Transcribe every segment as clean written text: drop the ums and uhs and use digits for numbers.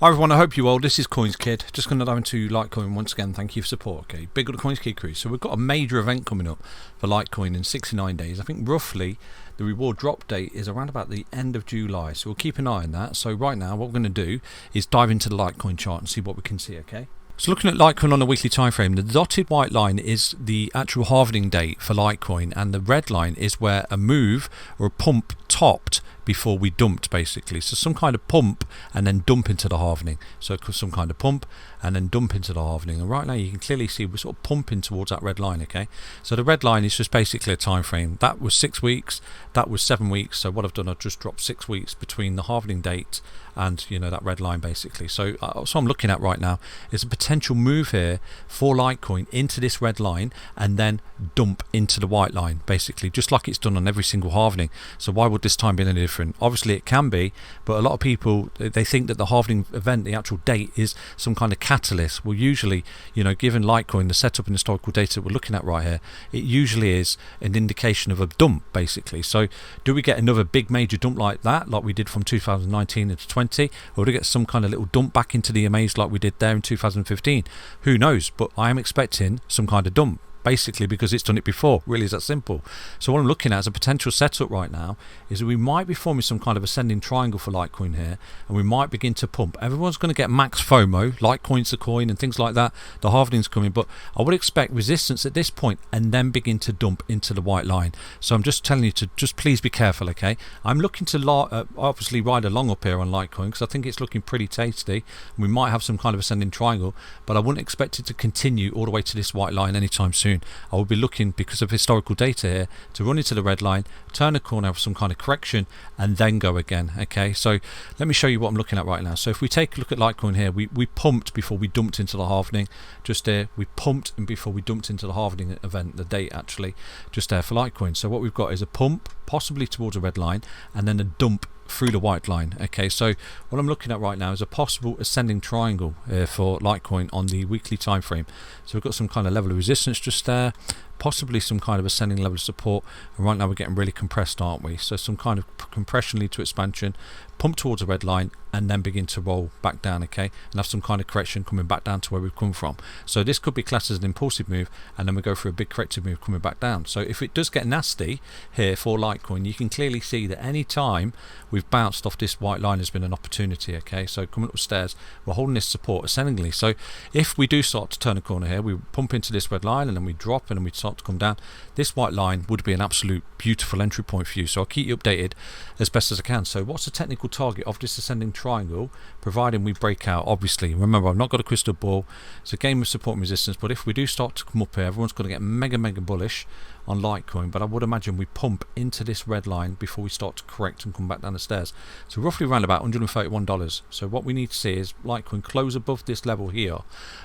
Hi everyone, I hope you're well. This is CoinsKid. Just going to dive into Litecoin once again. Thank you for support. Okay, big up the CoinsKid crew. So we've got a major event coming up for Litecoin in 69 days. I think roughly the reward drop date is around about the end of July. So we'll keep an eye on that. So right now what we're going to do is dive into the Litecoin chart and see what we can see, okay? So looking at Litecoin on a weekly time frame, the dotted white line is the actual halving date for Litecoin, and the red line is where a move or a pump topped before we dumped, basically. So some kind of pump and then dump into the halvening. So some kind of pump and then dump into the halvening. And right now you can clearly see we're sort of pumping towards that red line, okay? So the red line is just basically a time frame. That was 6 weeks, that was 7 weeks. So what I've done, I've just dropped 6 weeks between the halvening date and, you know, that red line basically. So what I'm looking at right now is a potential move here for Litecoin into this red line and then dump into the white line, basically, just like it's done on every single halvening. So why would this time be any different? Obviously it can be, but a lot of people, they think that the halvening event, the actual date, is some kind of catalyst. Well, usually, you know, given Litecoin, the setup and historical data that we're looking at right here, it usually is an indication of a dump, basically. So do we get another big major dump like that, like we did from 2019 into 20, or do we get some kind of little dump back into the EMAs like we did there in 2015? Who knows? But I am expecting some kind of dump, basically, because it's done it before. Really is that simple. So what I'm looking at as a potential setup right now is that we might be forming some kind of ascending triangle for Litecoin here, and we might begin to pump. Everyone's going to get max FOMO, Litecoin's the coin and things like that. The halvening's coming, but I would expect resistance at this point and then begin to dump into the white line. So I'm just telling you to just please be careful, okay? I'm looking to obviously ride along up here on Litecoin because I think it's looking pretty tasty. We might have some kind of ascending triangle, but I wouldn't expect it to continue all the way to this white line anytime soon. I will be looking, because of historical data here, to run into the red line, turn a corner, have some kind of correction, and then go again. Okay, so let me show you what I'm looking at right now. So if we take a look at Litecoin here, we pumped before we dumped into the halvening. Just there, we pumped and before we dumped into the halvening event, the date actually, just there for Litecoin. So what we've got is a pump, possibly towards a red line, and then a dump through the white line. Okay, so what I'm looking at right now is a possible ascending triangle for Litecoin on the weekly time frame. So we've got some kind of level of resistance just there, possibly some kind of ascending level of support, and right now we're getting really compressed, aren't we? So some kind of compression lead to expansion, pump towards a red line, and then begin to roll back down, okay, and have some kind of correction coming back down to where we've come from. So this could be classed as an impulsive move, and then we go for a big corrective move coming back down. So if it does get nasty here for Litecoin, you can clearly see that any time we've bounced off this white line has been an opportunity, okay? So coming up the stairs, we're holding this support ascendingly. So if we do start to turn a corner here, we pump into this red line and then we drop and then we start to come down, this white line would be an absolute beautiful entry point for you. So I'll keep you updated as best as I can. So what's the technical target of this ascending triangle, providing we break out? Obviously, remember, I've not got a crystal ball. It's a game of support and resistance, but if we do start to come up here, everyone's going to get mega bullish on Litecoin, but I would imagine we pump into this red line before we start to correct and come back down the stairs. So roughly around about $131. So what we need to see is Litecoin close above this level here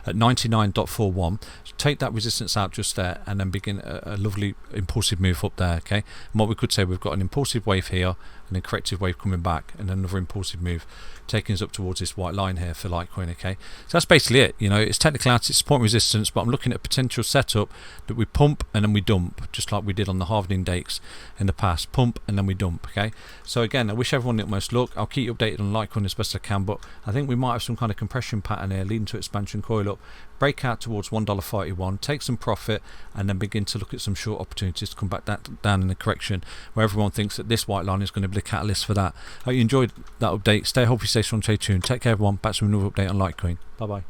at 99.41. So take that resistance out just there and then begin a lovely impulsive move up there, okay? And what we could say, we've got an impulsive wave here and a corrective wave coming back and another impulsive move taking us up towards this white line here for Litecoin, okay? So that's basically it. You know, it's technical out, it's support and resistance, but I'm looking at a potential setup that we pump and then we dump, just like we did on the halvening dates in the past. Pump and then we dump, okay? So again, I wish everyone the utmost luck. I'll keep you updated on Litecoin as best I can, but I think we might have some kind of compression pattern here leading to expansion, coil up, break out towards $1.31, take some profit, and then begin to look at some short opportunities to come back down in the correction where everyone thinks that this white line is going to be the catalyst for that. Hope you enjoyed that update. Stay healthy, stay strong, stay tuned. Take care everyone. Back to another update on Litecoin. Bye bye.